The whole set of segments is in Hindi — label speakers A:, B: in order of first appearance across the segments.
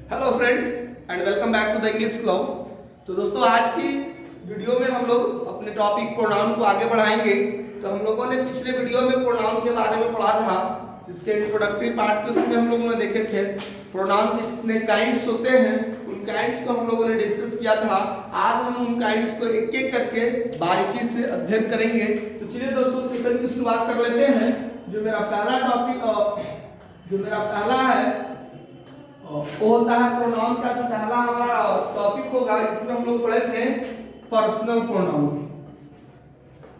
A: Hello friends and welcome back to the English club. तो दोस्तों आज की वीडियो में हम लोग अपने टॉपिक प्रोनाउन को आगे बढ़ाएंगे। तो हम लोगों ने पिछले वीडियो में प्रोनाउन के बारे में पढ़ा था। इसके इंट्रोडक्टरी पार्ट के रूप में हम लोगों ने देखे थे प्रोनाउन के जितने काइंड्स होते हैं उन काइंड्स को हम लोगों ने डिस्कस किया था। आज हम उन काइंड्स को एक एक करके बारीकी से अध्ययन करेंगे। तो चलिए दोस्तों सेशन की शुरुआत कर लेते हैं। जो मेरा पहला है वो होता है प्रोनाउन का। जो पहला हमारा टॉपिक होगा इसमें हम लोग पढ़े थे पर्सनल प्रोनाउन।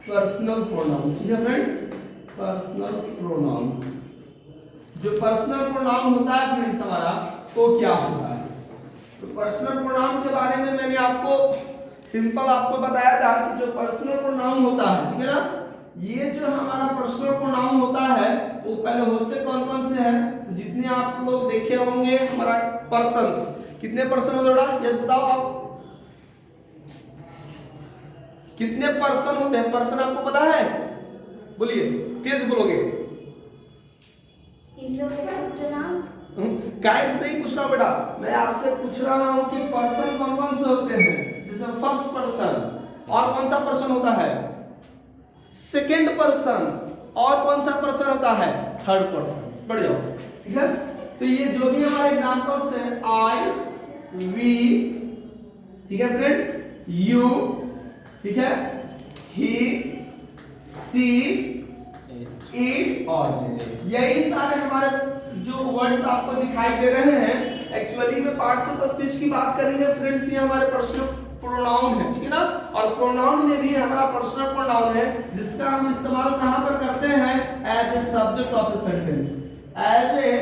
A: पर्सनल प्रोनाउन, ठीक है फ्रेंड्स, पर्सनल प्रोनाउन। जो पर्सनल प्रोनाउन होता है फ्रेंड्स हमारा वो क्या होता है? तो पर्सनल प्रोनाउन के बारे में मैंने आपको सिंपल आपको बताया था कि जो पर्सनल प्रोनाउन होता है, ठीक है ना, ये जो हमारा पर्सनल प्रोनाउन होता है वो पहले होते कौन कौन से हैं? तो जितने आप लोग देखे होंगे हमारा पर्सन्स, कितने पर्सन हो जोड़ा? यस बताओ आप, कितने पर्सन होते हैं? पर्सन आपको पता है? बोलिए, तेज बोलोगे। काइंड्स नहीं पूछ रहा हूं बेटा, मैं आपसे पूछ रहा हूं कि पर्सन कौन कौन से होते हैं? जैसे फर्स्ट पर्सन, और कौन सा पर्सन होता है? सेकेंड पर्सन, और कौन सा पर्सन होता है? Third person. बढ़ जाओ, ठीक है। तो ये जो भी हमारे एग्जांपल्स हैं आई, वी, ठीक है फ्रेंड्स, यू, ठीक है, ही, सी, इट और यही सारे हमारे जो वर्ड्स आपको दिखाई दे रहे हैं एक्चुअली में पार्ट्स ऑफ स्पीच की बात करेंगे फ्रेंड्स। ये हमारे पर्सनल प्रोनाउन है, ठीक है ना। और प्रोनाउन में भी हमारा पर्सनल प्रोनाउन है जिसका हम इस्तेमाल कहां पर करते हैं? As a subject of a sentence, as a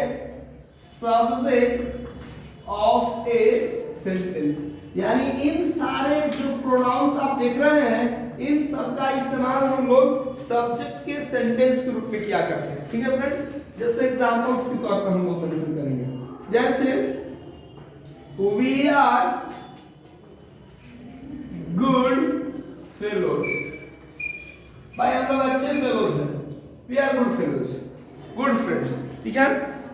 A: subject of a sentence. यानी इन सारे जो प्रोनाउंस आप देख रहे हैं इन सब का इस्तेमाल हम लोग सब्जेक्ट के सेंटेंस के रूप में किया करते हैं, ठीक है फ्रेंड्स। जैसे एग्जांपल्स के तौर पर हम लोग मेंशन करेंगे, जैसे वी आर गुड फेलोज। भाई हम लोग अच्छे फेलोज हैं, we are good fellows, good friends, ठीक है।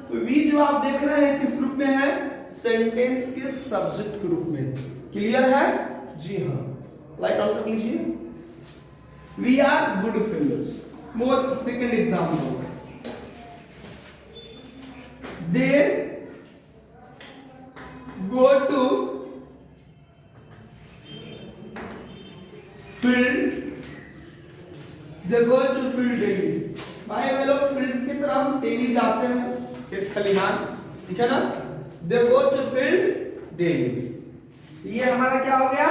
A: तो वी जो आप देख रहे हैं किस रूप में है? सेंटेंस के सब्जेक्ट के रूप में। क्लियर है? जी हाँ, लाइट ऑन कर लीजिए। We are good fellows. More second examples, they go to field, they go to field daily। भाई वे लोग फील्ड की तरफ डेली जाते हैं, खेत खलिहान, ठीक है ना। they go to field daily, ये हमारा क्या हो गया?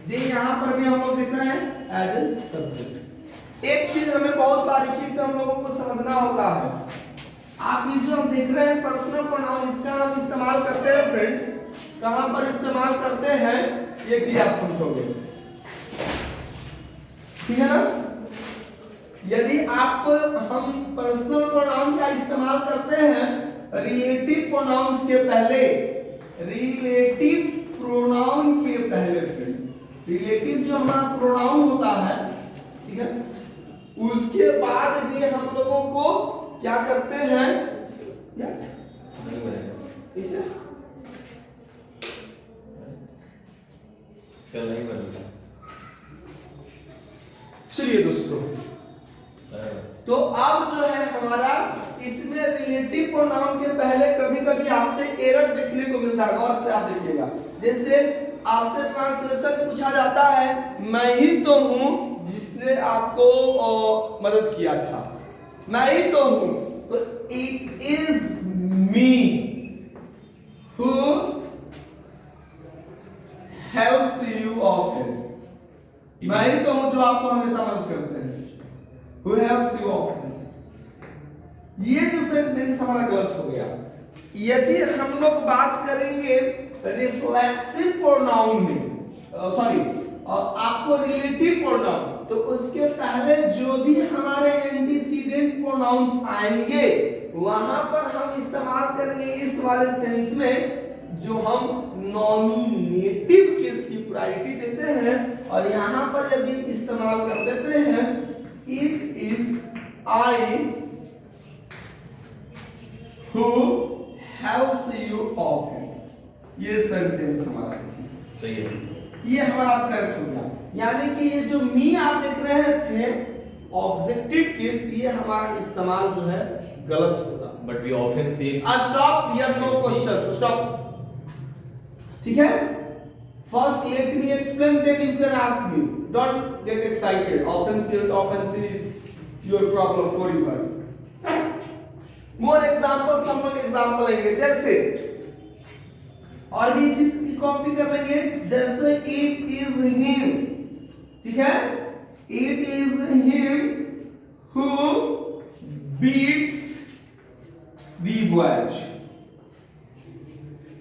A: दे यहां पर भी हम लोग देख रहे हैं एज ए सब्जेक्ट। एक चीज हमें बहुत बारीकी से हम लोगों को समझना होता है। आप ये जो हम देख रहे हैं पर्सनल प्रोनाउन, इसका हम इस्तेमाल करते हैं फ्रेंड्स, कहां पर इस्तेमाल करते हैं ये चीज आप समझोगे, ठीक है ना। यदि आपको हम पर्सनल प्रोनाउन का इस्तेमाल करते हैं रिलेटिव प्रोनाउंस के पहले, रिलेटिव प्रोनाउन के पहले फ्रेंड्स, रिलेटिव जो हमारा प्रोनाउन होता है, ठीक है, उसके बाद भी हम लोगों को क्या करते हैं? इसे
B: नहीं बनेगा।
A: चलिए दोस्तों, तो अब जो है हमारा इसमें रिलेटिव प्रोनाउन के पहले कभी कभी आपसे एरर देखने को मिलता है। गौर से आप देखिएगा, जैसे आपसे ट्रांसलेशन पूछा जाता है मैं ही तो हूं जिसने आपको मदद किया था, मैं ही तो हूं। तो it is me who helps you often. मैं ही तो हूं जो आपको हमेशा मदद करते हैं, हु हेल्प्स यू ऑफन। ये जो सेंटेंस हमारा गलत हो गया। यदि हम लोग बात करेंगे रिफ्लेक्सिव प्रोनाउन में, सॉरी आपको रिलेटिव प्रोनाउन, तो उसके पहले जो भी हमारे एंटीसीडेंट प्रोनाउंस आएंगे वहां पर हम इस्तेमाल करेंगे इस वाले सेंस में जो हम नॉमिनेटिव केस की प्रायोरिटी देते हैं। और यहां पर यदि इस्तेमाल कर देते हैं it is I who helps you often, ये सेंटेंस हमारा
B: सही है।
A: ये हमारा करेक्ट हो गया। यानी कि ये जो मी आप देख रहे थे ऑब्जेक्टिव केस, ये हमारा इस्तेमाल जो है गलत होगा।
B: But we often see
A: stop here, no question, stop. ठीक है, first let me explain, then you can ask me, don't get excited. Often see your problem for you. More examples, हम लोग एग्जांपल लेंगे, जैसे और भी इसी की कॉपी कर लेंगे। जैसे इट इज हिम, ठीक है, it is him who beats the boys.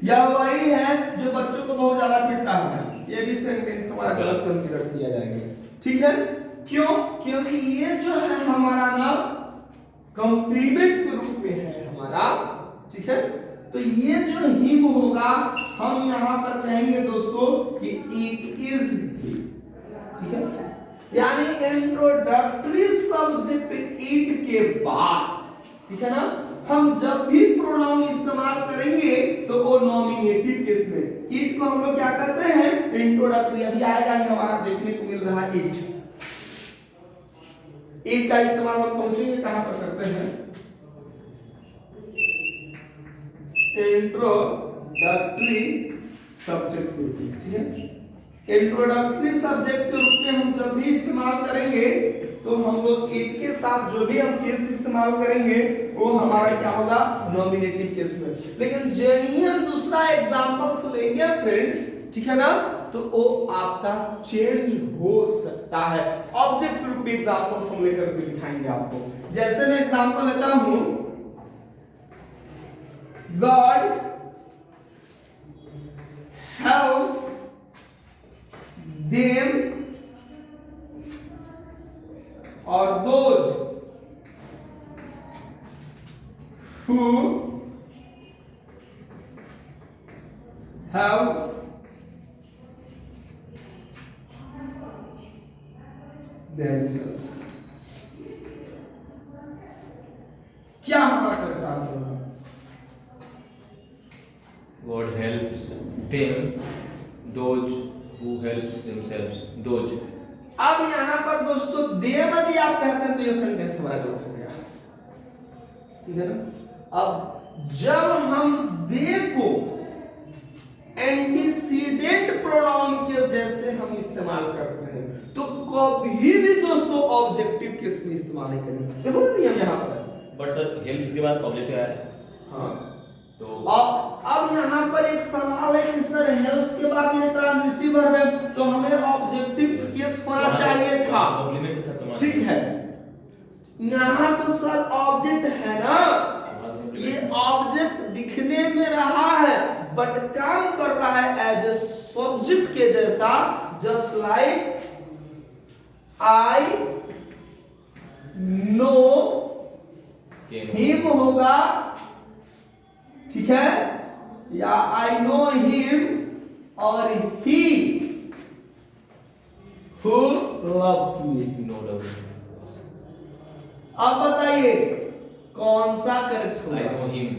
A: यह वही है जो बच्चों को बहुत ज्यादा पीटता है। ये भी सेंटेंस हमारा गलत कंसीडर किया जाएगा। ठीक है, क्यों? क्योंकि ये जो है हमारा ना कॉम्प्लीमेंट के रूप में है हमारा। ठीक है, तो ये जो हिम होगा हम यहां पर कहेंगे दोस्तों कि इट इज हिम। ठीक है, यानी इंट्रोडक्टरी सब्जेक्ट इट के बाद, ठीक है ना, हम जब भी प्रोनाउन इस्तेमाल करेंगे तो वो नॉमिनेटिव केस में इट को हम लोग क्या करते हैं, इंट्रोडक्टरी। अभी आएगा ही हमारा देखने को मिल रहा है इट। इट का इस्तेमाल हम पहुंचेंगे कहां पर करते हैं, इंट्रोडक्टरी सब्जेक्ट के रूप में। ठीक है, इंट्रोडक्टरी सब्जेक्ट के रूप में हम जब भी इस्तेमाल करेंगे तो हम लोग इट के साथ जो भी हम केस इस्तेमाल करेंगे वो हमारा क्या होगा, नॉमिनेटिव केस में। लेकिन जेन्युइन दूसरा एग्जांपल्स लेंगे फ्रेंड्स, ठीक है ना, तो वो आपका चेंज हो सकता है। ऑब्जेक्ट के रूप में एग्जांपल्स हम लेकर के दिखाएंगे आपको। जैसे मैं एग्जांपल लेता हूं, God helps them or those who helps themselves। क्या हमारा करेक्ट आंसर है?
B: God helps them, those who helps themselves, those।
A: अब यहां पर दोस्तों देम यदि आप कहते हैं तो ये सेंटेंस हमारा गलत हो गया। ठीक है ना, अब जब हम दे को एंटीसीडेंट प्रोनाउन के जैसे हम इस्तेमाल करते हैं तो कभी भी दोस्तों ऑब्जेक्टिव केस में इस्तेमाल नहीं करेंगे। देखो नियम यहां पर।
B: बट सर हेल्प्स के बाद ऑब्जेक्टिव आया है।
A: हाँ,
B: तो
A: अब यहाँ पर एक सवाल है कि सर हेल्प्स के बाद ये ट्रांजिटिव वर्ब है तो हमें ऑब्जेक्टिव केस होना चाहिए था।
B: कॉम्प्लीमेंट था तुम्हारा।
A: ठीक है, यहाँ तो सर ऑब्जेक्ट है ना, ये ऑब्जेक्ट दिखने में रहा है बट काम कर रहा है एज ए सब्जेक्ट के जैसा। Just like I know him होगा, ठीक है, या आई नो हिम और he who loves me.
B: No love.
A: अब बताइए कौन सा करेक्ट होगा?
B: I know him.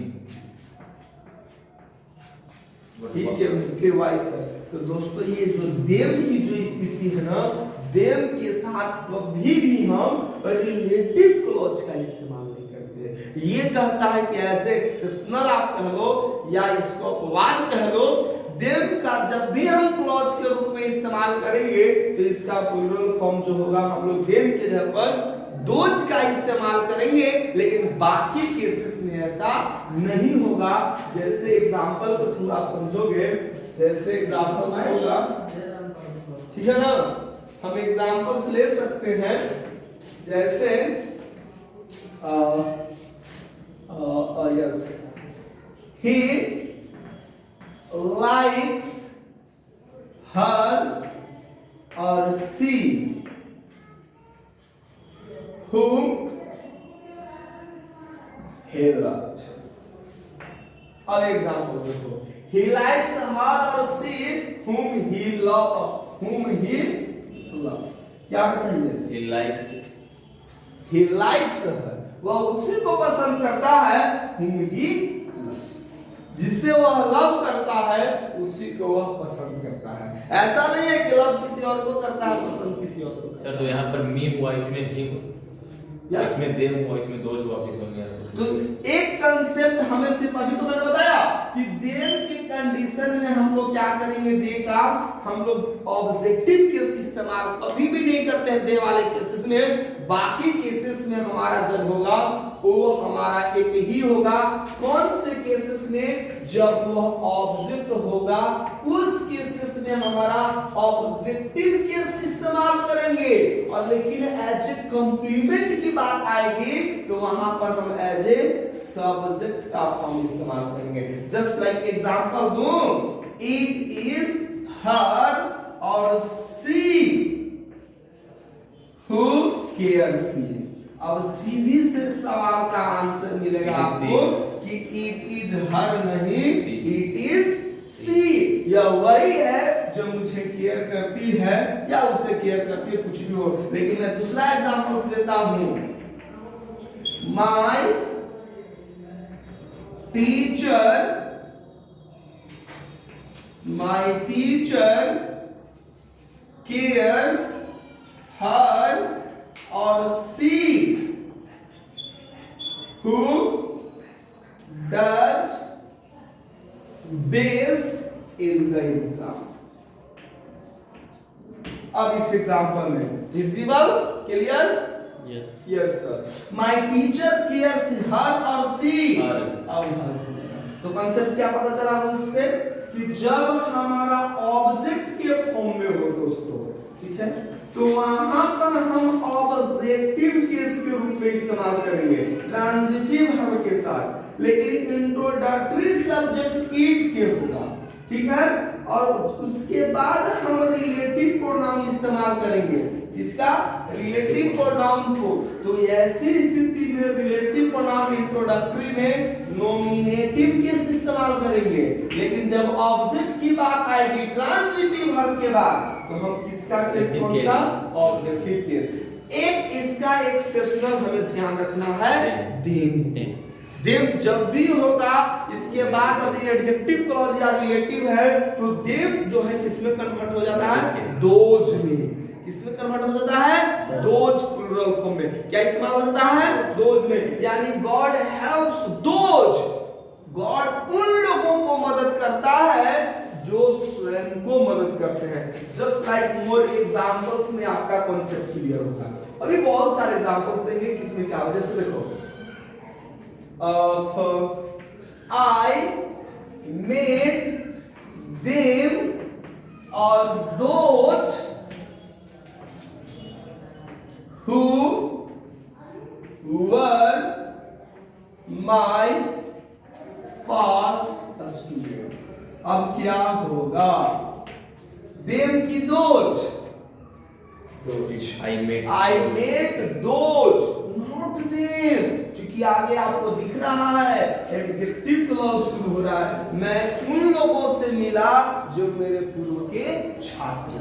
A: ठीक है, फिर वाई सर। तो दोस्तों ये जो देव की जो स्थिति है ना, देव के साथ कभी भी हम रिलेटिव क्लॉज का इस्तेमाल नहीं करते। ये कहता है कि एज एक्सेप्शनल आप कह लो या इसको अपवाद कह लो, देव का जब भी हम क्लॉज के रूप में इस्तेमाल करेंगे तो इसका प्लूरल फॉर्म जो होगा हम लोग देव के जगह पर दोज का इस्तेमाल करेंगे। लेकिन बाकी केसेस में ऐसा नहीं होगा। जैसे एग्जांपल को थोड़ा आप समझोगे, जैसे एग्जांपल्स होगा, ठीक है ना, हम एग्जांपल्स ले सकते हैं। जैसे yes, he likes her or she whom he loved। और एग्जांपल देखो, he likes her or she whom he loves। क्या चाहिए?
B: He likes
A: he likes her, वह उसी को पसंद करता है whom he loves। जिससे वह लव करता है उसी को वह पसंद करता है। ऐसा नहीं है कि लव किसी और को करता है, पसंद किसी और को करता
B: सर तो यहाँ पर मी हुआ, इसमें ही
A: Yes.
B: इसमें देम हुआ, इसमें दोज हुआ, फिर हो गया
A: है। तो एक कंसेप्ट हमें सिर्फ अभी तो मैंने बताया कि देम की कंडीशन में हम लोग क्या करेंगे, दे का हम लोग ऑब्जेक्टिव केस इस्तेमाल कभी भी नहीं करते हैं दे वाले केसेस में। बाकी केसेस में हमारा जब होगा वो हमारा एक ही होगा। कौन से केसेस में? जब वो ऑब्जेक्ट होगा उस केसेस में हमारा ऑब्जेक्टिव केस इस्तेमाल करेंगे, और लेकिन एज ए कंप्लीमेंट की बात आएगी तो वहां पर हम एज ए सब्जेक्ट का फॉर्म इस्तेमाल करेंगे। जस्ट लाइक एग्जांपल दूं, इट इज हर और सी हु केयर्स मी। अब सीधी से सवाल का आंसर मिलेगा आपको कि इट इज हर नहीं, इट इज सी। यह वही है जो मुझे केयर करती है या उसे केयर करती है, कुछ भी हो। लेकिन मैं दूसरा एग्जांपल देता हूं, माय टीचर केयर्स हर और सी who does best in the exam। अब इस एग्जांपल में visible, clear?
B: Yes
A: yes sir. My teacher cares her और सी। तो कंसेप्ट क्या पता चला मुझसे कि जब हमारा ऑब्जेक्ट के फॉर्म में हो दोस्तों, ठीक है, तो वहां पर हम ऑब्जेक्टिव केस के रूप में इस्तेमाल करेंगे ट्रांजिटिव वर्ब के साथ, लेकिन इंट्रोडक्टरी सब्जेक्ट इट के होगा, ठीक है। और उसके बाद हम रिलेटिव प्रोनाउन इस्तेमाल करेंगे, इसका रिलेटिव प्रोनाउन को। तो ऐसी स्थिति में रिलेटिव प्रोनाउन इंट्रोडक्टरी में नॉमिनेटिव केस इस्तेमाल करेंगे, लेकिन जब ऑब्जेक्ट की बात आएगी ट्रांजिटिव वर्ब के बाद तो हम किसका केस, कौन सा? Objective case. एक इसका एक्सेप्शनल हमें ध्यान रखना है, देम। देम जब भी होगा इसके बाद यदि एडजेक्टिव क्लॉज या रिलेटिव है तो देम जो है किसमें कन्वर्ट हो जाता है? दोज में। इसमें कन्वर्ट हो जाता है दोज प्लूरल फॉर्म में। क्या इस्तेमाल हो जाता है? दोज में। यानी गॉड हेल्प्स दोज, गॉड उन लोगों को मदद करता है जो स्वयं को मदद करते हैं। जस्ट लाइक मोर एग्जांपल्स में आपका कॉन्सेप्ट क्लियर होगा। अभी बहुत सारे एग्जांपल्स देंगे किसमें क्या वजह से। देखो, I made them or those who were my past students। अब क्या होगा? them की those,
B: I made
A: those, not them। क्योंकि आगे आपको दिख रहा है एडजेक्टिव क्लॉज शुरू हो रहा है। मैं उन लोगों से मिला जो मेरे पूर्व के छात्र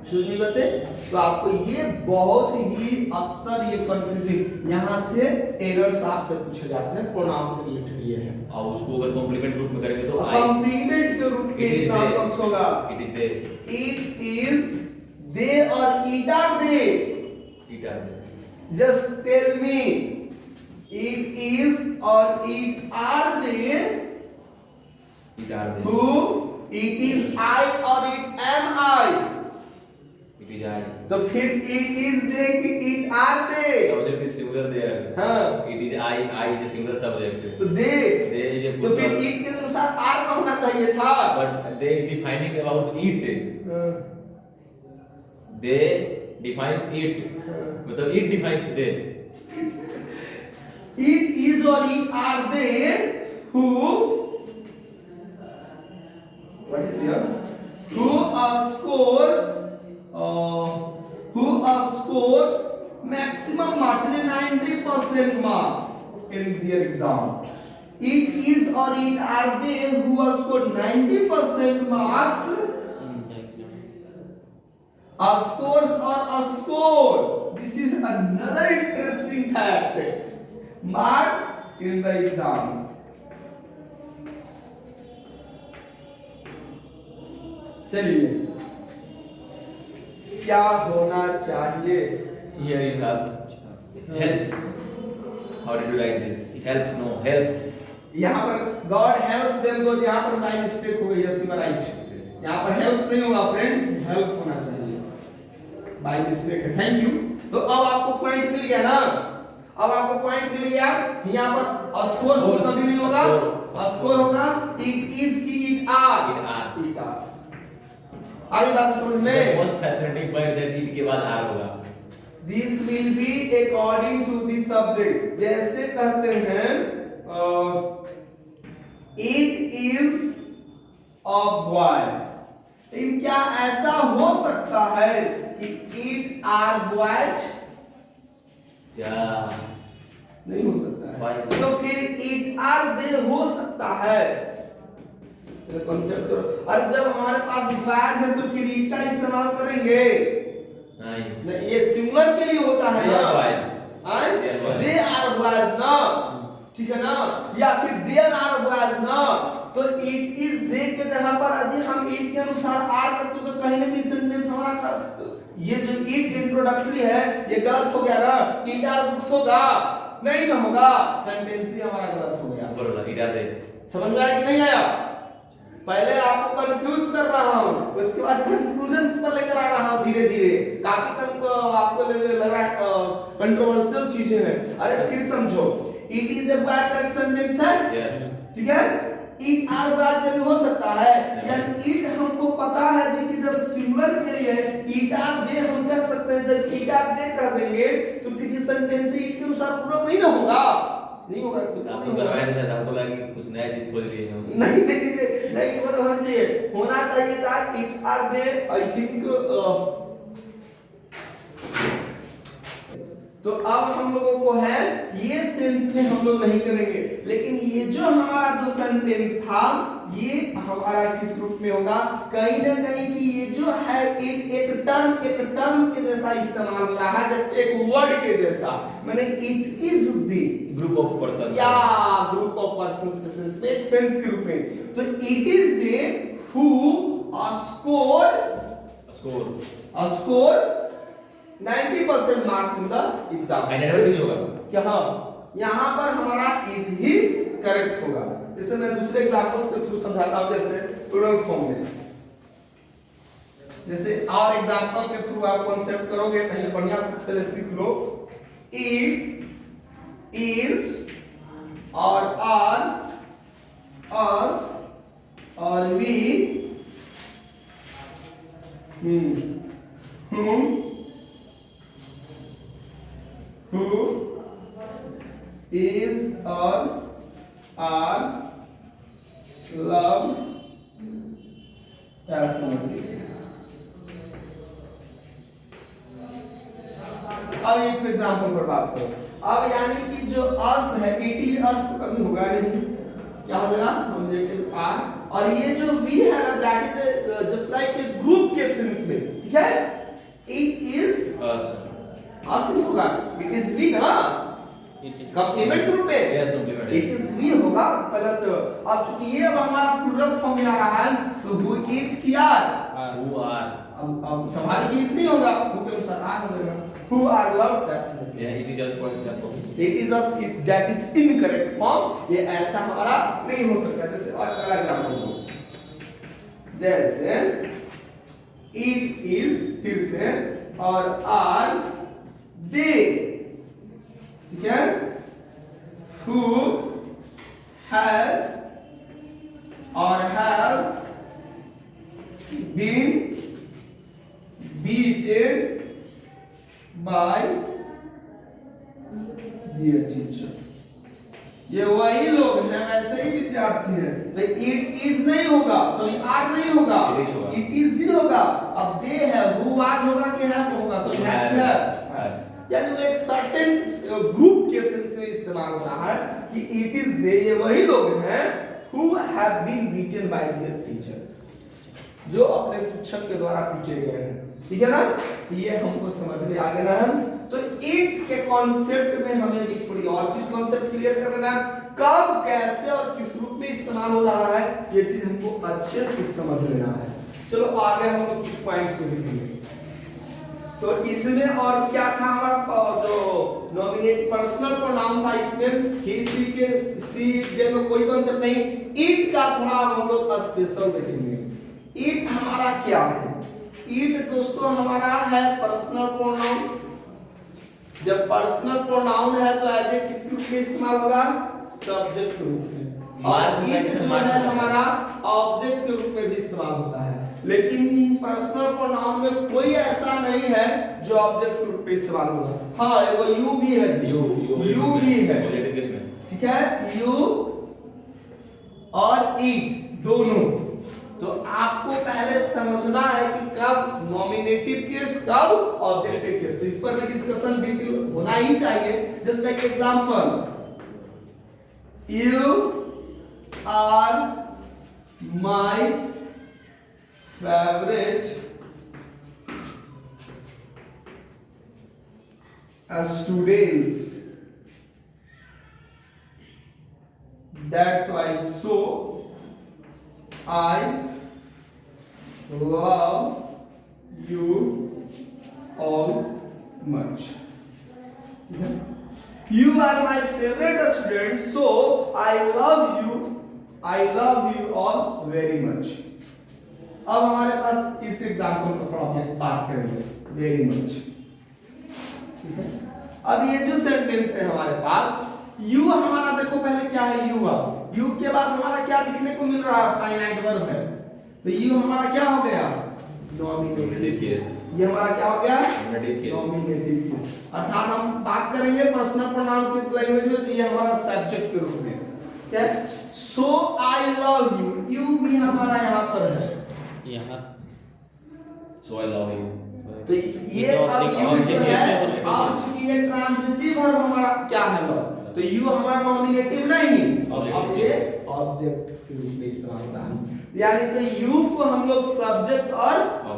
A: सुनी बते। तो आपको ये बहुत ही अक्सर ये कंफ्यूजिंग यहाँ से एरर्स आपसे पूछे जाते हैं प्रोनाउन से रिलेटेड ये है।
B: और उसको अगर कॉम्प्लीमेंट रूप में करेंगे तो
A: कॉम्प्लीमेंट के रूप में एग्जांपल्स होगा,
B: it is they,
A: it is they और it are they. Just tell me, it is or it are they who? It is I or it am I?
B: It is I।
A: तो फिर it is they कि it are they?
B: Subject is singular there।
A: हाँ।
B: It is I is a singular subject।
A: तो they
B: is a
A: तो फिर it के अनुसार are का होना चाहिए था।
B: But they is defining about it। They defines it। मतलब it defines they।
A: It is or it are they who? What is here? Who scores maximum marks, 90% marks in their exam. It is or it are they who have scored 90% marks. A scores or a score. This is another interesting fact. Marks in the exam। चलिए क्या होना चाहिए?
B: Here you have helps. How did you write this? Helps, no, help.
A: यहाँ पर गॉड हेल्प्स देम, तो यहाँ पर बाय मिस्टेक हो गई, यस यू आर राइट। यहाँ पर हेल्प्स नहीं होगा फ्रेंड्स, हेल्प होना चाहिए, बाय मिस्टेक है। Thank you. तो अब आपको पॉइंट मिल गया ना, अब आपको पॉइंट मिल गया। यहाँ पर स्कोर कभी नहीं होगा, स्कोर होगा इट इज की इट आर, इट आर। आगे बात समझ में?
B: Most fascinating point that it के बाद आर होगा।
A: This will be according to the subject. जैसे कहते हैं इट इज अ बॉय, लेकिन क्या ऐसा हो सकता है कि इट आर बॉयज?
B: या
A: नहीं हो सकता है।
B: Why?
A: तो फिर इट आर दे हो सकता है, कॉन्सेप्ट करो। और जब हमारे पास बॉयज है तो फिर इट का इस्तेमाल करेंगे नहीं, ये सिंगुलर के लिए होता है ना, दे आर बॉयज ना, ठीक है ना, या फिर देयर आर बॉयज ना। तो इट इज दे के जगह पर यदि हम इट के अनुसार आर करते तो कहीं ना कहीं सेंटेंस हमारा ये जो इट इंट्रोडक्टरी है ये गलत हो गया ना, इट आर बुक्स होगा नहीं ना, होगा सेंटेंस ही हमारा गलत हो गया।
B: बरोबर, इट आर दे।
A: समझ में आया कि नहीं आया? पहले आपको कंफ्यूज कर रहा हूं, उसके बाद कंक्लूजन पर लेकर आ रहा हूं धीरे धीरे। काफी आपको लग रहा है कंट्रोवर्शियल चीजें हैं। अरे फिर समझो, it is a boy correct sentence है,
B: यस,
A: ठीक है। इट आर बॉयज से भी हो सकता है, यानी इट हमको पता है जी कि जब सिंगुलर के लिए इट आर दे हम कह सकते हैं। जब इट आर दे कह देंगे तो फिर ये सेंटेंस इट के अनुसार पूरा नहीं ना होगा, नहीं होगा।
B: आपको करवाया नहीं था, आपको लगा कि कुछ नया चीज खोज रही है।
A: नहीं होना चाहिए, होना चाहिए था it are they. I think तो अब हम लोगों को है ये सेंस में हम लोग नहीं करेंगे, लेकिन ये जो हमारा जो सेंटेंस था ये हमारा किस रूप में होगा? कहीं ना कहीं कि ये जो है एक टर्म के जैसा इस्तेमाल हो रहा है, जब एक वर्ड के जैसा। मैंने it is the
B: group of persons,
A: या ग्रुप ऑफ पर्संस के सेंस में, एक सेंस के रूप में। तो it is they who score 90% marks in the exam.
B: Final होगा
A: क्या? हाँ, यहाँ पर हमारा इज ही करेक्ट होगा। इसे मैं दूसरे एग्जांपल्स के थ्रू समझाता हूँ, जैसे प्लूरल फॉर्म में। जैसे और एग्जांपल के थ्रू आप कॉन्सेप्ट करोगे, पहले बढ़िया से पहले सीख लो। इट इज और आर, अस और we, whom, who is or are love passionately। अब एक से एग्जांपल पर बात करो। अब यानी कि जो अस है, इट इज अस तो कभी होगा नहीं, क्या हो जाएगा? Nominative are. और ये जो वी है ना, that is just like a group के सेंस में, ठीक है। इट इज
B: अस
A: किस होगा? इट इज वी ना, कंप्लीमेंट ग्रुप में
B: yes, complement
A: it is we होगा पहले तो। अब चूंकि ये अब हमारा प्लूरल फॉर्म में आ रहा है तो हु इज किया,
B: हु आर,
A: अब सवाल की इज नहीं होगा, हु के अनुसार आर हो जाएगा। हु आर लव पैशनेटली,
B: या इट इज जस्ट पॉइंट आपको,
A: it is us, that is incorrect form. ये ऐसा हमारा नहीं हो सकता। जैसे और अलग एग्जांपल दो, जैसे इट इज, फिर से, और आर दे, ठीक है। Who has or have been beaten by their teacher। ये वही लोग हैं, वैसे ही विद्यार्थी हैं। तो इट इज नहीं होगा, सॉरी आर नहीं होगा, इट इज ही होगा। अब दे है, हु आज होगा कि है होगा, सॉरी है। यानी वो एक सर्टेन ग्रुप के सेंस में इस्तेमाल हो रहा है कि इट इज दे, ये वही लोग हैं who have been beaten by their teacher, जो अपने शिक्षक के द्वारा पीटे गए हैं, ठीक है ना। ये हमको समझ में आ गया है। तो इट के कॉन्सेप्ट में हमें भी थोड़ी और चीज कॉन्सेप्ट क्लियर कर लेना है, कब कैसे और किस रूप में इस्तेमाल हो रहा है, ये चीज हमको अच्छे से समझ लेना है। चलो आगे हम लोग कुछ पॉइंट्स को देखेंगे। तो इसमें और क्या था हमारा जो नॉमिनेट पर्सनल प्रोनाउन था, इसमें ही सी के सी दे में कोई कॉन्सेप्ट नहीं। इट का थोड़ा हम लोग स्पेशल देखेंगे। इट हमारा क्या है? इट दोस्तों हमारा है पर्सनल प्रोनाउन। जब पर्सनल प्रोनाउन है तो एज ए किस रूप में इस्तेमाल होगा? सब्जेक्ट के रूप में। और इट जो है हमारा ऑब्जेक्ट के रूप में भी इस्तेमाल होता है। लेकिन पर्सनल प्रोनाउन में कोई ऐसा नहीं है जो ऑब्जेक्ट के रूप में इस्तेमाल होगा। हाँ वो यू भी है, यू भी है, ठीक है, यू और इट दोनों। तो आपको पहले समझना है कि कब नॉमिनेटिव केस, कब ऑब्जेक्टिव केस। तो इस पर भी डिस्कशन डिटेल होना ही चाहिए। Just like example, you are my favorite students, that's why so I love you all much. You are my favorite student, so I love you all very much. अब हमारे पास इस एग्जांपल को थोड़ा बात करेंगे, वेरी मच, ठीक है। अब ये जो सेंटेंस है हमारे पास, यू हमारा देखो पहले क्या है, यू के बाद हमारा क्या दिखने को मिल रहा है? फाइनाइट वर्ब है। तो यू हमारा क्या हो गया? Nominative case. ये हमारा क्या हो गया? Nominative case. अर्थात हम बात करेंगे पर्सनल प्रोनाउन की लैंग्वेज में, तो ये हमारा सब्जेक्ट के रूप में, ठीक है। सो आई लव यू, यू भी हमारा यहाँ पर है,
B: यहाँ so I love you।
A: तो ये अब यू जो है, अब चूंकि ये ट्रांजिटिव वर्ब हमारा क्या है लव, तो यू हमारा नॉमिनेटिव नहीं, अब ये ऑब्जेक्ट के रूप में इस्तेमाल होता है। यानी कि यू को हम लोग सब्जेक्ट और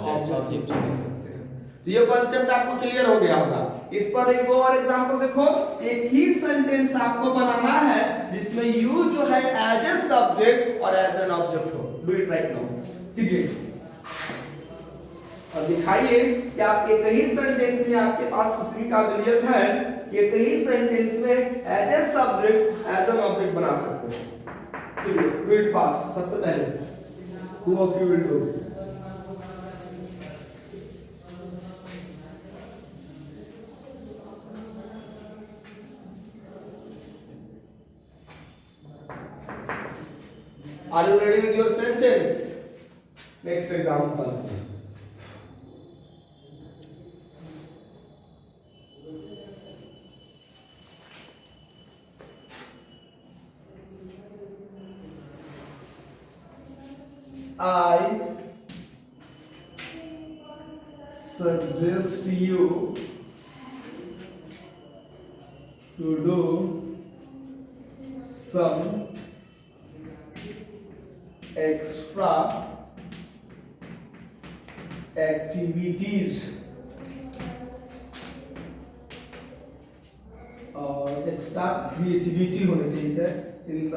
A: ऑब्जेक्ट कह सकते हैं। तो ये कांसेप्ट आपको क्लियर हो गया होगा। इस पर एक और एग्जांपल देखो, एक ही सेंटेंस आपको बनाना है जिसमें यू जो है एज ए सब्जेक्ट और एज एन ऑब्जेक्ट हो। डू इट राइट नाउ, ठीक है। अब दिखाइए कि आप एक ही सेंटेंस में, आपके पास कितनी काबिलियत है, एक ही सेंटेंस में as a subject as an object बना सकते हैं। चलिए डू इट फास्ट। सबसे पहले who of you will do? Are you ready with your sentence? Next example. I suggest you to do some extra activities और एक्स्ट्रा क्रिएटिविटी होनी चाहिए in the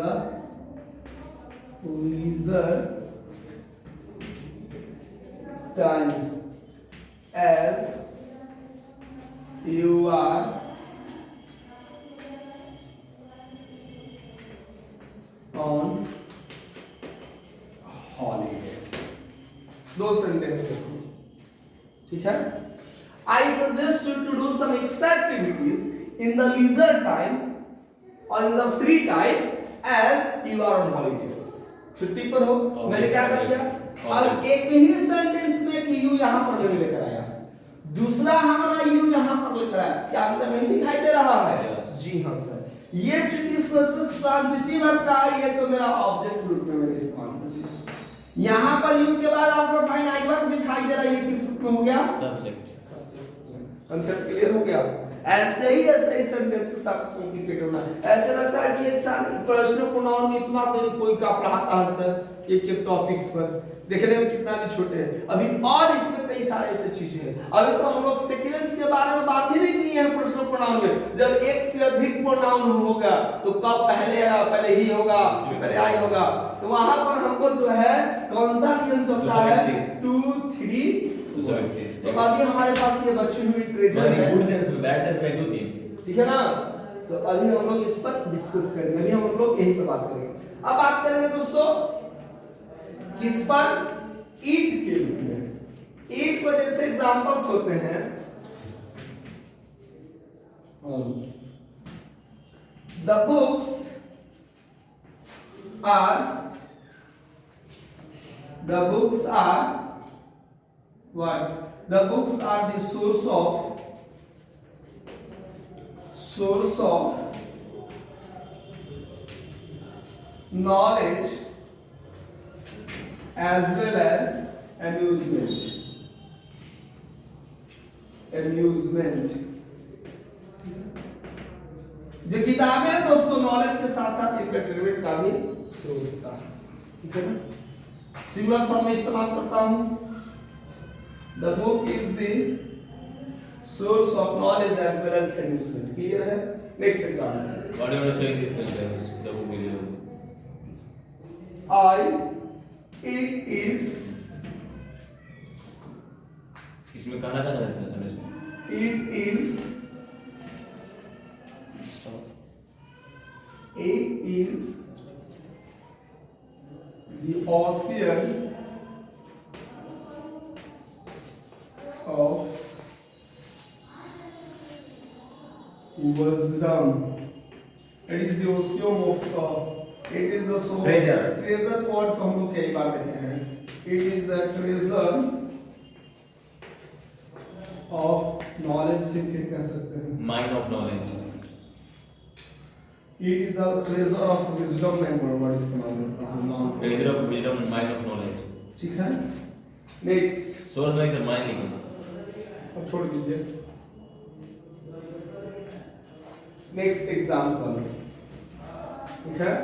A: leisure time as you are on holiday। दो सेंटेंस देखो, ठीक है। I suggest you to do some extra activities in the leisure time or in the free time as you are on holiday। छुट्टी पर हो, मैंने क्या कर दिया? अब एक ही सेंटेंस में कि यू यहाँ पर नहीं लेकर आया, दूसरा हमारा यू यहाँ पर लेकर आया, क्या अंतर नहीं दिखाई दे रहा है? जी हाँ सर। ये चूंकि सब्जेक्ट ट्रांजिटिव वर्ब का है, ये तो मेरा ऑब्जेक्ट रूप में मैंने इस्तेमाल कर दिया। यहाँ पर यू के बाद आपको फाइनाइट वर्ब दिखाई दे रहा है, ये किस रूप में हो गया? सब्जेक्ट। कांसेप्ट क्लियर हो गया? ऐसे ही सेंटेंसेस आपको कॉम्प्लिकेट होना। ऐसे लगता है कि एक पर्सनल प्रोनाउन में इतना कोई का पढ़ाता है सर एक टॉपिक्स पर, देखने में कितना भी छोटे हैं। अभी और इसमें कई सारे ऐसे चीजें हैं। अभी तो हम लोग सीक्वेंस के बारे में बात ही नहीं की है पर्सनल प्रोनाउन में। जब एक से अधिक प्रोनाउन होगा तो कब पहले ही होगा, पहले आई होगा, तो वहां पर हमको जो है कौन सा नियम होता है
B: 237।
A: 2 3
B: 237।
A: तो अभी हमारे पास ये बची हुई ट्रेजर है,
B: गुड सेंस में, बैड सेंस में 1 2 3।
A: ठीक है ना। तो अभी हम लोग इस पर डिस्कस करेंगे, अभी हम लोग यही पे बात करेंगे। अब बात करेंगे दोस्तों किस पर, ईट के रूप में। ईट को जैसे एग्जांपल्स होते हैं, the books are what? The books are the source of knowledge as well as amusement. जो किताबें हैं दोस्तों, नॉलेज के साथ साथ एंटरटेनमेंट का भी स्रोत होता है, ठीक है ना। सिंगुलर फॉर्म में इस्तेमाल करता हूं, the book is the source of knowledge as well as amusement. Clear है? Next example.
B: What you are showing this sentence? The book is your.
A: It is.
B: इसमें कहना क्या चाहते हैं सेंटेंस में?
A: It is. It is the ocean of wisdom. It is the ocean of it is the source treasure को हम लोग कई बार कहते हैं। It is the treasure of knowledge, फिर कह सकते हैं
B: Mine of knowledge.
A: It is the treasure of wisdom में वर्ड इस्तेमाल करता हूँ।
B: Treasure of wisdom, mine of knowledge.
A: ठीक है। नेक्स्ट,
B: सोर्स में सर माइन लिखना।
A: अब छोड़ दीजिए। नेक्स्ट एग्जाम्पल, ठीक है।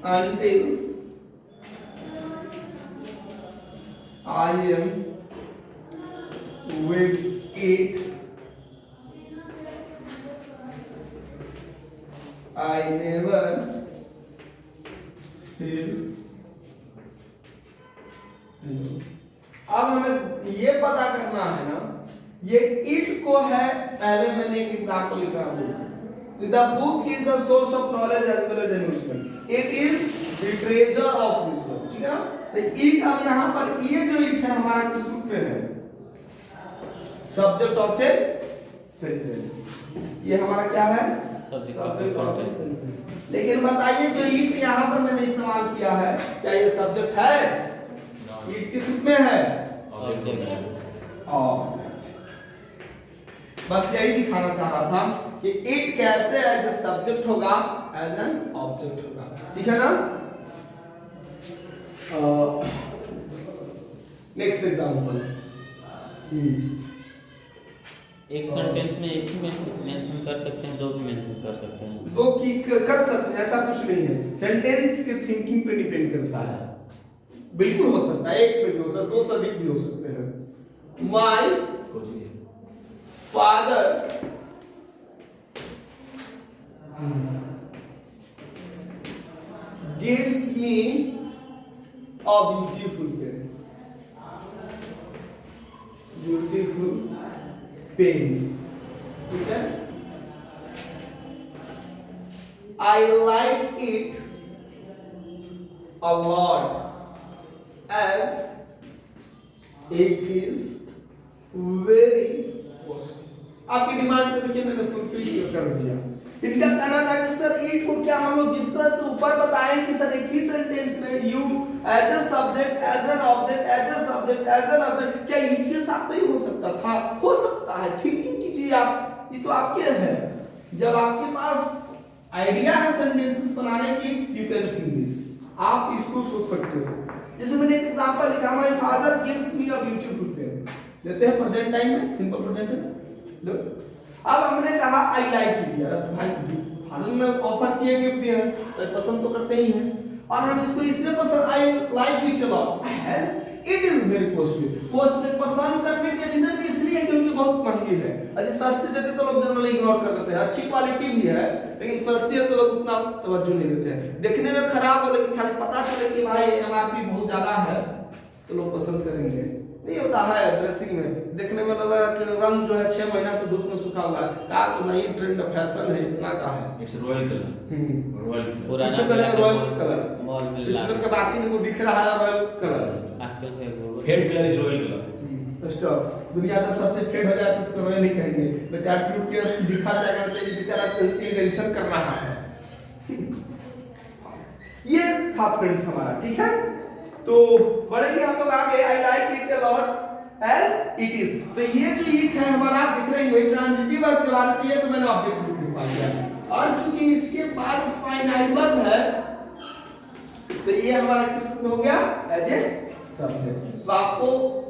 A: Until I am with it, I never feel. अब हमें ये पता करना है ना, ये इट को है, पहले मैंने एक एग्जाम्पल लिखा है, the book is the source of knowledge as well as enrichment, it is the treasure of wisdom, ठीक है ना। तो इट, अब यहाँ पर ये जो इट है हमारा किस रूप में है, सब्जेक्ट ऑफ ए सेंटेंस, ये हमारा क्या है, सब्जेक्ट ऑफ ए सेंटेंस। लेकिन बताइए जो इट यहाँ पर मैंने इस्तेमाल किया है, क्या ये सब्जेक्ट है? इट किस रूप में है, ऑब्जेक्ट। बस यही दिखाना चाह रहा था कि इट कैसे एज ए सब्जेक्ट होगा, एज एन ऑब्जेक्ट होगा, ठीक है ना। नेक्स्ट एग्जांपल,
C: एक सेंटेंस में एक ही मेंशन कर सकते हैं, दो भी मेंशन कर सकते हैं,
A: दो की कर सकते हैं, ऐसा कुछ नहीं है। सेंटेंस के थिंकिंग पे डिपेंड करता है, बिल्कुल हो सकता है, एक पे भी हो सकता है, दो से अधिक भी हो सकते हैं। My father gives me a beautiful pen. Beautiful pen. ठीक है? I like it a lot as it is very costly. आपकी डिमांड को देखिए मैंने फुलफिल कर दिया। इनका कहना था कि सर इट को क्या हम लोग जिस तरह से ऊपर बताएं कि सर एक ही सेंटेंस में you as a subject, as an object, as a subject, as an object, क्या इट के साथ नहीं हो सकता था? हो सकता है, थिंकिंग कीजिए आप, ये तो आपके है। जब आपके पास आइडिया है सेंटेंसेस बनाने की, यू कैन थिंक दिस, आप इसको सोच सकते हो। जैसे मैंने एक एग्जांपल लिखा, my father gives me a beautiful pen. लेते हैं प्रेजेंट टाइम में, सिंपल प्रेजेंट में। लो, अब हमने कहा आई लाइक इट, यार भाई फादर ने ऑफर किए गिफ्ट दिया है, तो पसंद तो करते ही हैं, और हम इसको इसलिए पसंद, I like it a lot as it is very costly. Costly पसंद करने के रीजन भी इसलिए इसलिए क्योंकि बहुत महंगी है। यदि सस्ती देते तो लोग जनरली इग्नोर कर देते हैं। अच्छी क्वालिटी भी है लेकिन सस्ती है तो लोग उतना तवज्जो नहीं देते हैं। देखने में खराब हो लेकिन खाली पता चले कि भाई एमआरपी बहुत ज्यादा है तो लोग पसंद करेंगे। नहीं होता है ड्रेसिंग में, देखने में लग रहा है कि रंग जो है 6 महीना से धूप में सूखा हुआ है, का तो नई ट्रेंड फैशन है, इतना का है।
B: इट्स रॉयल कलर, रॉयल
C: पुराना
A: कुछ कलर रॉयल कलर,
C: मॉल में
A: सिस्टम के बाकी नहीं को दिख रहा है रॉयल कलर।
C: आजकल है वो
B: fade colour is royal colour.
A: तो स्टॉप, दुनिया जब सबसे फेड हो जाए तो इसको रॉयल नहीं कहेंगे, बेचारा टूट के दिखा जाएगा तो ये बेचारा टेंशन कर रहा है। ये था फ्रेंड्स हमारा, ठीक है। तो बढ़ेंगे हम लोग आगे। I like it a lot as it is. तो ये जो इट है हमारा, आप देख रहे हैं ट्रांजिटिव वर्ब के बाद किया तो मैंने ऑब्जेक्ट रूप इस्तेमाल किया, और चूंकि इसके बाद फाइनाइट वर्ब है तो ये हमारा किस रूप में हो गया, एज ए सब्जेक्ट। तो आपको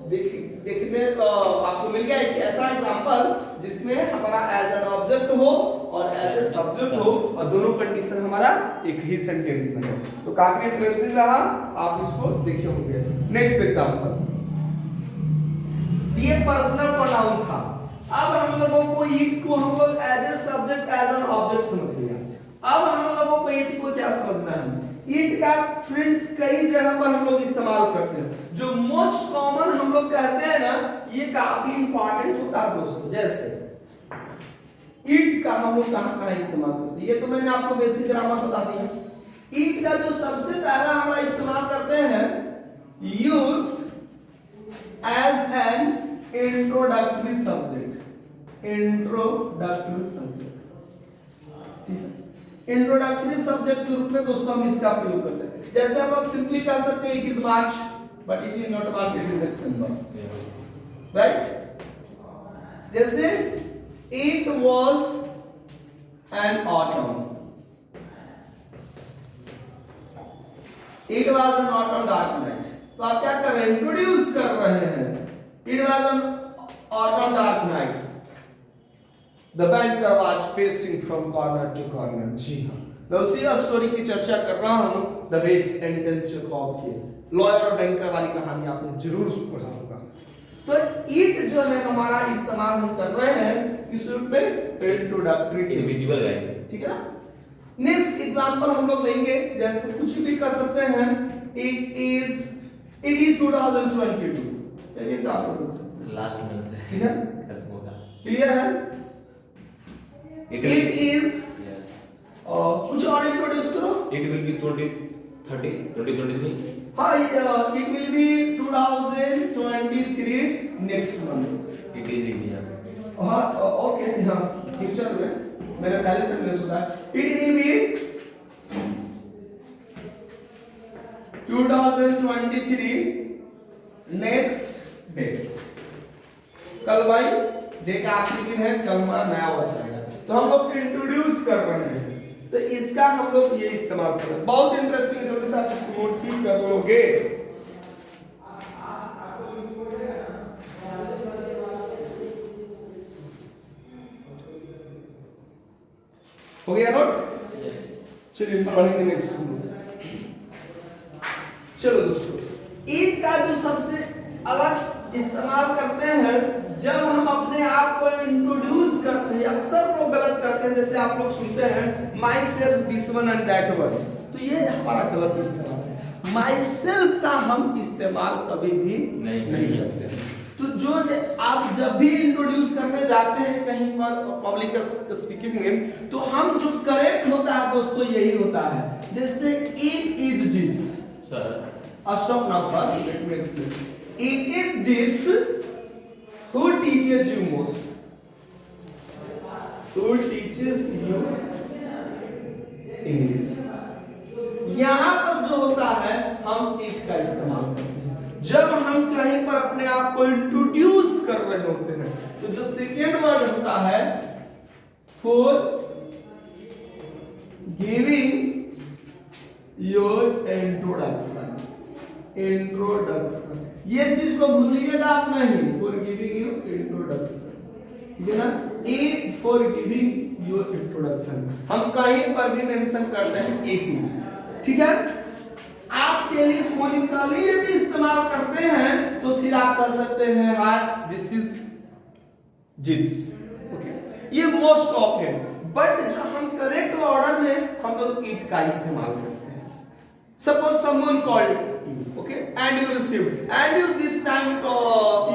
A: देखने आपको मिल गया एक ऐसा एग्जांपल जिसमें हमारा एज एन ऑब्जेक्ट हो और एज ए सब्जेक्ट हो, और दोनों कंडीशन हमारा एक ही सेंटेंस में है। तो काफी इंटरेस्टिंग रहा, आप इसको देखे होंगे। नेक्स्ट एग्जांपल, ये पर्सनल प्रोनाउन था। अब हम लोगों को इट को हम लोग as a subject as an object समझ लिया। अब हम लोगों को इट को क्या समझना है, इट का फ्रेंड्स कई जगह पर हम लोग इस्तेमाल करते हैं। जो मोस्ट कॉमन हम लोग कहते हैं ना, ये काफी इंपॉर्टेंट होता है दोस्तों। जैसे इट का हम लोग कहां इस्तेमाल करते हैं, ये तो मैंने आपको बेसिक ग्रामर बता दिया। इट का जो सबसे पहला हम इस्तेमाल करते हैं, used as an introductory subject. Introductory subject, ठीक है। इंट्रोडक्टरी सब्जेक्ट के रूप में दोस्तों हम इसका प्रयोग करते हैं। जैसे हम लोग सिंपली कह सकते हैं it is March, but it is not March, it is December, right. जैसे it was an autumn, it was an autumn dark night. तो आप क्या कर रहे हैं, इंट्रोड्यूस कर रहे हैं। It was an autumn dark night, The banker was pacing from corner to corner। जी हाँ, मैं उसी स्टोरी की चर्चा कर रहा हूँ, द वेट एंड चेखव की लॉयर और बैंकर वाली कहानी आपने जरूर पढ़ा होगा। तो इट जो है हमारा इस्तेमाल हम कर रहे हैं इस रूप में, इंट्रोडक्टरी,
B: इनविजिबल गाय,
A: ठीक है ना। नेक्स्ट एग्जांपल हम लोग लेंगे, जैसे कुछ भी कर सकते हैं, इट इज 2022, ये तो आप लोग सकते हैं
B: लास्ट मंथ
A: ठीक है,
B: खत्म होगा।
A: क्लियर है। It is
B: yes,
A: कुछ और इंट्रोड्यूस करो।
B: it will be 2023।
A: हाँ, it will be 2023 next month।
B: it is India।
A: हाँ, ओके, हाँ, फ्यूचर में मैंने पहले से नहीं सुना। It will be 2023 next day। कल भाई डे का आखिरी दिन है, कल हमारा नया वर्ष आएगा, तो हम लोग इंट्रोड्यूस कर रहे हैं, तो इसका हम लोग ये इस्तेमाल कर रहे हैं। बहुत इंटरेस्टिंग, जल्दी से आप इसको नोट ही कर लोगे। हो गया नोट, चलिए पढ़ेंगे नेक्स्ट। चलो दोस्तों, ईट का जो सबसे अलग इस्तेमाल करते हैं जब हम अपने आप को इंट्रोड्यूस करते हैं, अक्सर लोग गलत करते हैं, जैसे आप लोग सुनते हैं my self this one and that one, तो ये हमारा गलत इस्तेमाल है। माई सेल्फ का हम इस्तेमाल कभी भी नहीं करते। तो जो आप जब भी इंट्रोड्यूस करने जाते हैं कहीं पर पब्लिक स्पीकिंग में, तो हम जो करेक्ट होता है दोस्तों यही होता है। जैसे it is jeans,
B: sir
A: stop now first, let me explain. It is this who teaches you most? Who teaches you English? यहाँ पर जो होता है हम it का इस्तेमाल करते हैं जब हम कहीं पर अपने आप को इंट्रोड्यूस कर रहे होते हैं। तो जो सेकेंड वर्ड होता है for giving your introduction, introduction, ये चीज को भूलिएगा आप नहीं, फॉर गिविंग यू इंट्रोडक्शन, ठीक है ना। A for giving you introduction हम कहीं पर भी मेंशन करते हैं ए टू, ठीक है। आप टेलीफोनिकली यदि इस्तेमाल करते हैं तो फिर आप कह सकते हैं hi this is zits, okay, ये मोस्ट ऑफ है, बट जो हम करेक्ट ऑर्डर में हम लोग इट का इस्तेमाल करते हैं. Suppose someone called you, okay, and you received, and you this time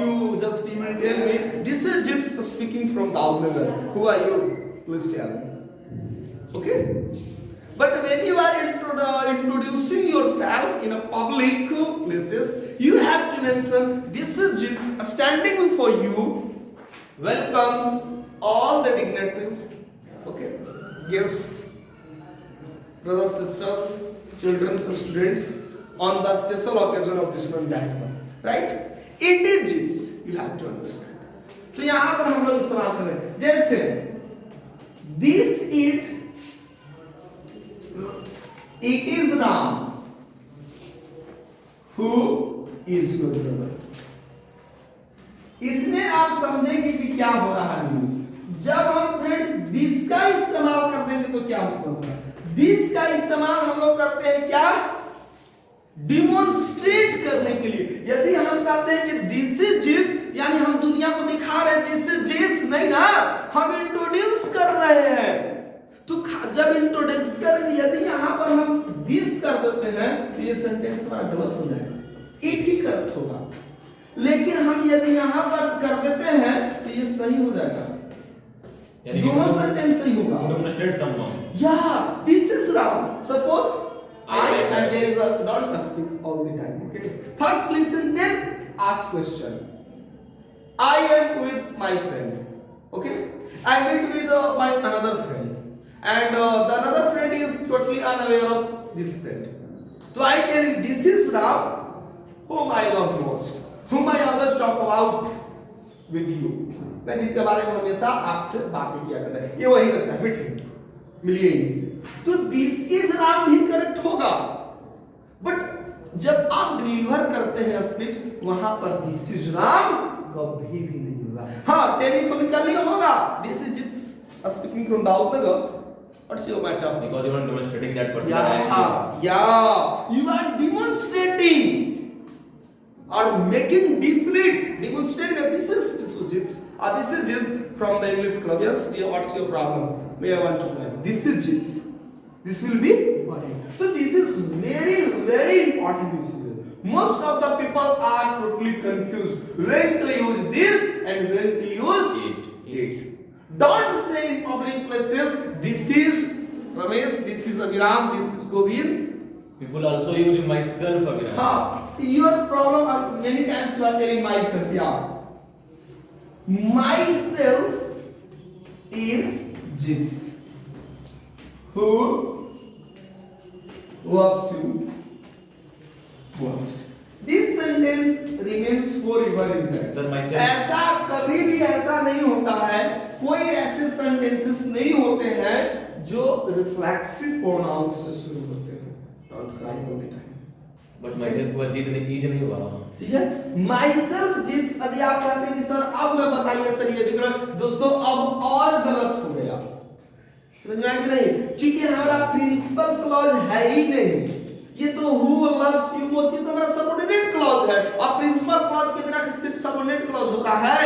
A: you just you will tell me this is Jips speaking from Davnagar. Who are you? Please tell me. Okay. But when you are introducing yourself in a public places, you have to mention this is Jips standing before you. Welcomes all the dignitaries, okay, guests, brothers, sisters, children, students on the special occasion of this one that one, right? It is Jips. You have to understand. तो यहाँ पर हम लोग इस्तेमाल कर रहे हैं, जैसे this is, it is Ram. Who is your brother? इसमें आप समझेंगे कि क्या हो रहा है. जब हम फ्रेंड्स दिस का इस्तेमाल कर देंगे तो क्या होगा? दिस का इस्तेमाल हम लोग करते हैं क्या? डिमोन्स्ट्रेट करने के लिए. यदि हम कहते हैं कि दिस इज जिट्स, यानी हम दुनिया को दिखा रहे हैं दिस इज जिट्स, नहीं ना, हम इंट्रोड्यूस कर रहे हैं. तो जब इंट्रोड्यूस करेंगे, यदि यहां पर हम दिस कर देते हैं तो ये सेंटेंस हमारा गलत हो जाएगा. इट ही करेक्ट होगा. लेकिन हम यदि यहां पर कर देते हैं तो ये सही हो जाएगा. दोनों सेंटेंस सही होगा.
B: Demonstrate someone.
A: Yeah, this is Ram. Suppose I and there is a, don't speak all the time, okay? First listen, then ask question. I am with my friend, okay? I meet with my another friend, and the another friend is totally unaware of this friend. So I tell you, this is Ram, whom I love most, whom I always talk about with you. मैं जिनके बारे में हमेशा आपसे बातें किया करता है, ये वही करता है, मीटिंग मिलिए इनसे. तो दिस इज राम भी करेक्ट होगा, बट जब आप डिलीवर करते हैं स्पीच, वहां पर दिस इज राम कभी भी नहीं होगा. हाँ, टेलीफोनिकली होगा, this is zits speaking from Davnagar. What's your matter?
B: Because you are demonstrating that person.
A: Yeah, you are demonstrating or making definite. Demonstrate that this is Jips. This is Jips from the English club. Yes, dear, what's your problem? May I want to learn? This is Jips. This will be important. So this is very, very important usage. Most of the people are totally confused when to use this and when to use it. Don't say in public places, this is Ramesh, this is Aviram, this is Govind.
B: People also use myself, Aviram.
A: Your problem many times you are telling myself, yeah. Myself is Jips. Who loves you most. This sentence remains forever in there.
B: Sir, myself.
A: ऐसा कभी भी ऐसा नहीं होता है, कोई ऐसे सेंटेंसेस नहीं होते हैं जो रिफ्लेक्सिव प्रोनाउन से शुरू होते हैं. Don't cry all the time.
B: But myself को जीत नहीं हुआ.
A: ठीक है, myself जिट्स. यदि आप कहते हैं कि सर अब मैं बताइए सर ये विकल्प, दोस्तों अब और गलत हो गया. समझ में आया कि नहीं? क्योंकि हमारा प्रिंसिपल क्लॉज है ही नहीं. ये तो who loves you most, ये तो हमारा सबऑर्डिनेट क्लॉज है, और प्रिंसिपल क्लॉज के बिना सिर्फ सबऑर्डिनेट क्लॉज होता है.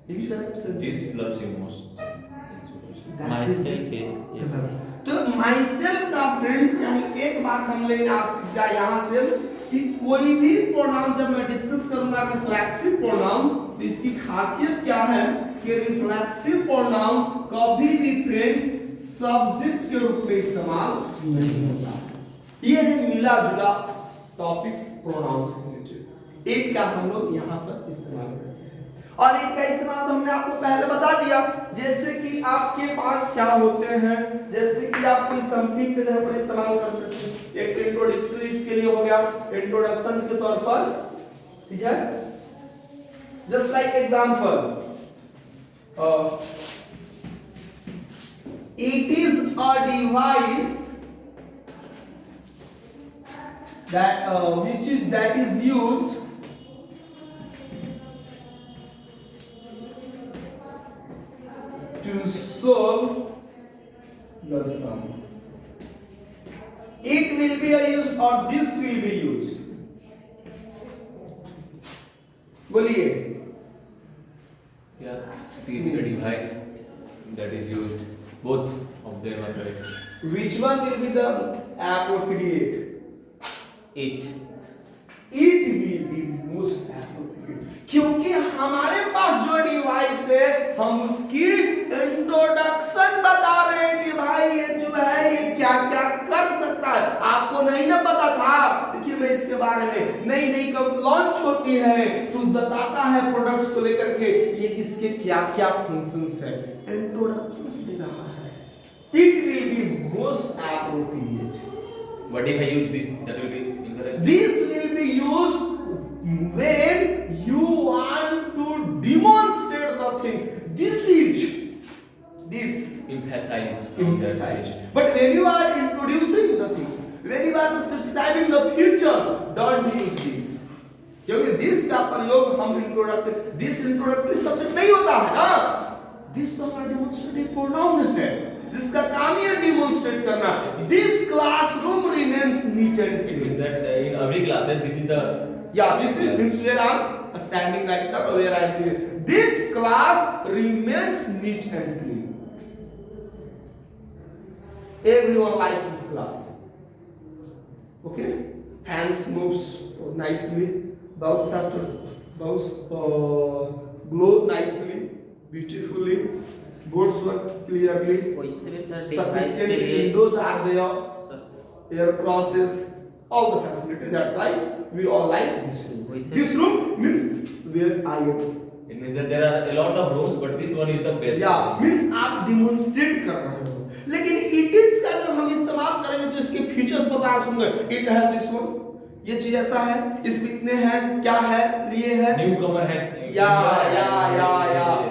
A: Incorrect sir.
B: Jips loves you most.
C: Myself is.
A: तो myself का फ्रेंड्स, यानी एक बात हम लेंगे आज सीख जाए यहाँ से कि कोई भी प्रोनाउन जब मैं डिस्कस करूंगा रिफ्लेक्सिव प्रोनाउन, तो इसकी खासियत क्या है कि रिफ्लेक्सिव प्रोनाउन कभी भी फ्रेंड्स सब्जेक्ट के रूप में इस्तेमाल नहीं होता. ये है मिला जुला टॉपिक्स प्रोनाउंस रिलेटेड. इट का हम लोग यहाँ पर इस्तेमाल करते हैं, और इट का इस्तेमाल तो हमने आपको पहले बता दिया. जैसे कि आपके पास क्या होते हैं, जैसे कि आप कोई समथिंग के जगह पर इस्तेमाल कर सकते हैं. एक इंट्रोडक्टरी के लिए हो गया, इंट्रोडक्शन के तौर पर, ठीक है. Just like example, it is a device that is used to solve the sum. It will be used or this will be used. बोलिए.
B: Yeah. speech a device that is used. Both of them are correct.
A: Which one will be the appropriate?
C: It.
A: It will be most appropriate. क्योंकि हमारे पास जो डिवाइस है हम उसकी इंट्रोडक्शन बता रहे हैं कि भाई ये जो है ये क्या क्या कर सकता है। आपको नहीं ना पता था, देखिए मैं इसके बारे में नई नई कब लॉन्च होती है तो बताता है प्रोडक्ट्स को लेकर के ये इसके क्या क्या फंक्शंस है, इंट्रोडक्शंस दे रहा है। It will be most appropriate.
B: But if I use this, that will be incorrect.
A: This will be used when you want to demonstrate the thing. This
B: Emphasize.
A: emphasize. But when you are introducing the things, when you are just describing the features, don't use this. क्योंकि this का प्रयोग हम introductory subject नहीं होता है ना। This तो हमारा demonstrative pronoun है जिसका काम है demonstrate करना। This classroom remains neat and
B: It
A: clean.
B: means that in every classes, this is the
A: This is means where I'm standing right now, where I am. This class remains neat and clean. Everyone likes this class. Okay? Hands moves nicely. Bows glow nicely, beautifully. Boards work clearly.
C: वैसे भी सर डिवाइस
A: Sufficient
C: के लिए
A: windows are there.
C: Sir,
A: Air crosses, all the facility. That's why we all like this room.
C: वैसे-
A: This room means where I am.
B: It means that there are a lot of rooms, but this one is the best.
A: Yeah, means आप demonstrate कर रहे हो. लेकिन it is का जब हम इस्तेमाल करेंगे तो इसके फीचर्स बताना सुनोगे. It है this one. ये चीज ऐसा है. इसमें इतने हैं. क्या है? ये है.
B: Newcomer has.
A: या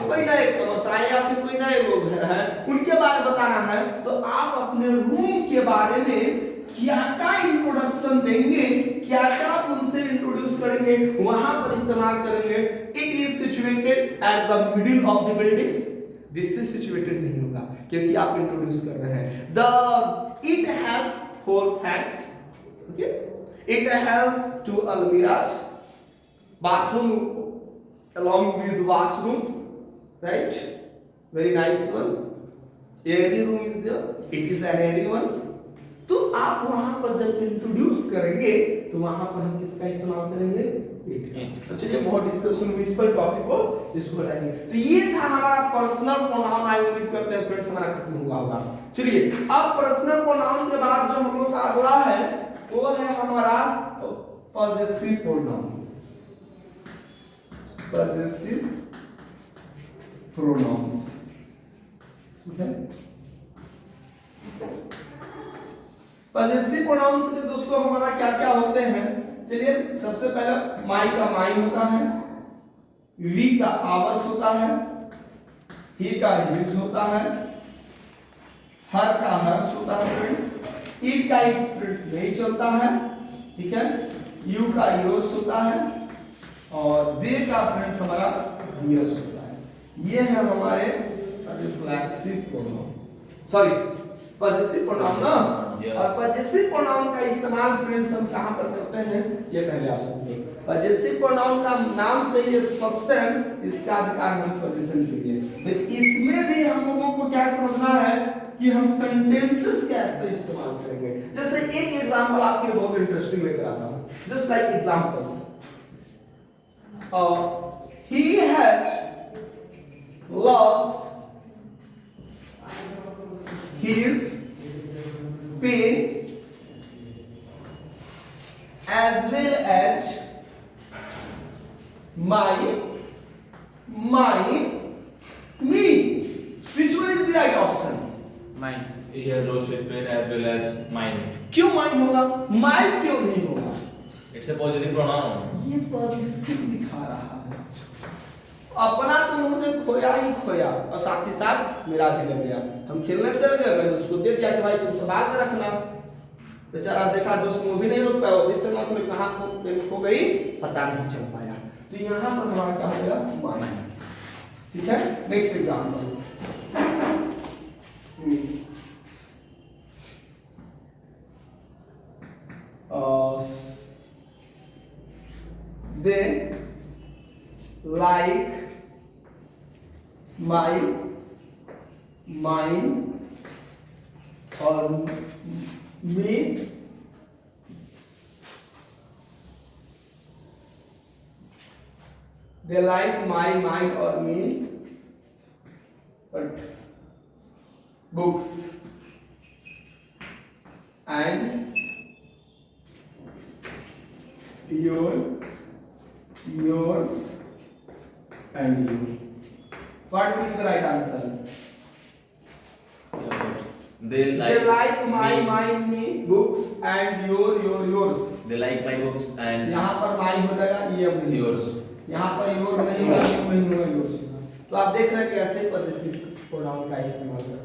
A: कोई नए कमर्स आए या फिर कोई नए लोग हैं उनके बारे में बताना है तो आप अपने रूम के बारे में क्या क्या इंट्रोडक्शन देंगे, क्या क्या आप उनसे इंट्रोड्यूस करेंगे, वहां पर इस्तेमाल करेंगे. It is situated at the middle of the building. This is situated नहीं होगा क्योंकि आप इंट्रोड्यूस कर रहे हैं. The it has 4 fans. Okay, it has 2 अलमीरास, bathroom along with washroom, right? Very nice one. Airy room is there. It is an airy one. तो आप वहां पर जब इंट्रोड्यूस करेंगे तो वहां पर हम किसका इस्तेमाल करेंगे? इट. तो चलिए बहुत डिस्कशन हुई इस पर टॉपिक को इसको हटाएंगे. तो ये था हमारा पर्सनल प्रोनाउन. आई उम्मीद करते हैं फ्रेंड्स हमारा खत्म हुआ होगा. चलिए अब पर्सनल प्रोनाउन के बाद जो हम लोग का अगला है वो है हमारा possessive pronoun. Possessive pronouns. Okay? Possessive pronouns में दोस्तों हमारा क्या क्या होते हैं? चलिए सबसे पहले माई का माइन होता है, वी का आवर्स होता है, ही का यूज होता है, हर का हर्ष होता है फ्रेंड्स, इट का इट्स फ्रेंड्स नहीं चलता है. ठीक है, यू का योस होता है और दे का फ्रेंड्स हमारा दियस होता है. ये है हमारे reflexive pronoun, sorry possessive pronoun ना. और पॉजेसिव प्रोनाउन का इस्तेमाल फ्रेंड्स हम कहां पर करते हैं ये पहले आप समझिए. पॉजेसिव प्रोनाउन का नाम से ही स्पष्ट है इसका अधिकार हम पोजीशन के लिए. तो इसमें भी हम लोगों को क्या समझना है कि हम सेंटेंसेस कैसे इस्तेमाल करेंगे. जैसे एक एग्जांपल आपके लिए बहुत इंटरेस्टिंग लेकर आता हूं. Just like examples. He has lost his pen as well as my me. Which one is the right option?
C: Mind.
B: He has lost his pen as well as mine.
A: क्यों mine होगा? my क्यों नहीं होगा?
B: It's a possessive pronoun.
A: ये पॉजिटिव दिखा रहा है. अपना तो उन्होंने खोया ही खोया और साथ ही साथ मेरा भी लग गया. हम खेलने चल गए, मैंने उसको दे दिया कि भाई तुम संभाल कर रखना. बेचारा देखा जो उसमें भी नहीं रोक पाया, इस समय में कहां खो गई पता नहीं चल पाया. तो यहाँ पर हमारा क्या हो गया? माइंड. ठीक है, next example. They like my mine और मी, they like my, mine or me, but books and yours and you. What will be the right answer?
B: They
A: They like my,
B: me.
A: mine, me, books and yours.
B: They like my books and
A: यहाँ पर my हो जाएगा, ये नहीं।
B: yours.
A: यहाँ पर your नहीं होगा, नहीं होगा yours होगा। तो आप देख रहे हैं कैसे पॉजिटिव प्रोनाउन का इस्तेमाल करते हैं।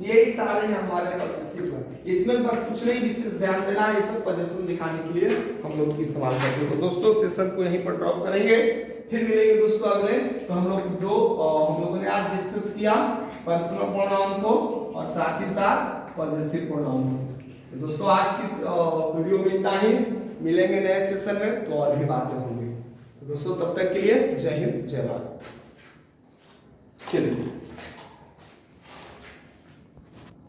A: यही सारे हैं हमारे पॉजिटिव हैं। इसमें बस कुछ नहीं विशेष ध्यान देना है, ये सब पॉजिटिव दिखाने के लिए हम लोग इस्तेमाल करते हैं। तो दोस्तों सेशन को यहीं पर ड्रॉप करेंगे, फिर मिलेंगे दोस्तों अगले। तो हम लोगों ने आज डिस्कस किया पर्सनल प्रोनाउन को और साथ ही साथ पॉजिटिव प्रोनाउन को। तो दोस्तों आज की वीडियो में इतना ही, मिलेंगे नए सेशन में तो और भी बातें होंगी। तो दोस्तों तब तक के लिए जय हिंद जय भारत। चलिए।